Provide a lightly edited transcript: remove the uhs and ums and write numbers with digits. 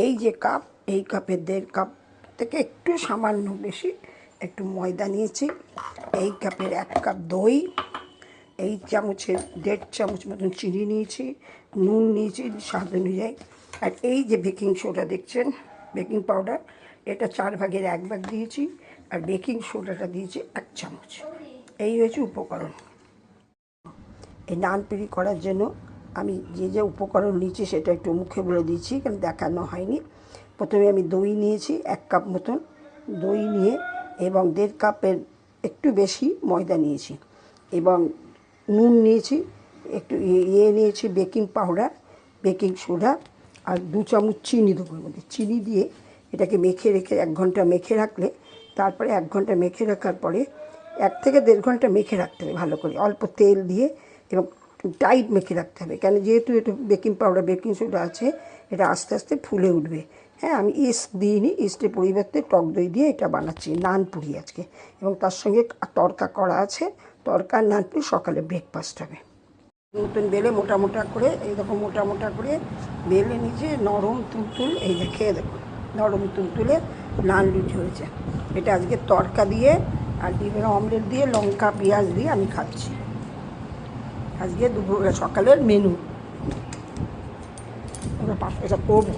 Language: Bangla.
এই যে কাপ, এই কাপের 1.5 কাপ থেকে একটু সামান্য বেশি একটু ময়দা নিয়েছি, এই কাপের 1 কাপ দই, এই চামচের 1.5 চামচ মতন চিনি নিয়েছি, নুন নিয়েছি স্বাদ অনুযায়ী, আর এই যে বেকিং সোডা দেখছেন, বেকিং পাউডার, এটা 4 ভাগের 1 ভাগ দিয়েছি, আর বেকিং সোডাটা দিয়েছি 1 চামচ। এই হয়েছে উপকরণ। এই নান পুরি করার জন্য আমি যে যে উপকরণ নিয়েছি সেটা একটু মুখে বলে দিচ্ছি, কারণ দেখানো হয়নি। প্রথমে আমি দই নিয়েছি 1 কাপ মতন, দই নিয়ে এবং 1.5 কাপের একটু বেশি ময়দা নিয়েছি, এবং নুন নিয়েছি, একটু নিয়েছি বেকিং পাউডার, বেকিং সোডা, আর 2 চামচ চিনি দেবো এর মধ্যে। চিনি দিয়ে এটাকে মেখে রেখে 1 ঘন্টা মেখে রাখলে, তারপরে 1 ঘন্টা মেখে রাখার পরে 1 থেকে 1.5 ঘন্টা মেখে রাখতে হবে ভালো করে, অল্প তেল দিয়ে, এবং টাইট মেখে রাখতে হবে, কেন যেহেতু এটা বেকিং পাউডার বেকিং সোডা আছে, এটা আস্তে আস্তে ফুলে উঠবে। হ্যাঁ, আমি ইস্ট দিইনি, ইস্টের পরিবর্তে টক দই দিয়ে এটা বানাচ্ছি নান পুরি আজকে, এবং তার সঙ্গে তড়কা করা আছে, তড়কা নান পুরি সকালে ব্রেকফাস্ট হবে। নতুন বেলে মোটা মোটা করে, এইরকম মোটা মোটা করে বেলে নিচে নরম তুলতুল, এই যে খেয়ে দেখুন নরম তুলতুলে নান রুটি হয়েছে। এটা আজকে তড়কা দিয়ে আর ডিমের অমলেট দিয়ে লঙ্কা পেঁয়াজ দিয়ে আমি খাচ্ছি, আজকে দুপুর সকালের মেনু। আমরা এটা করবো।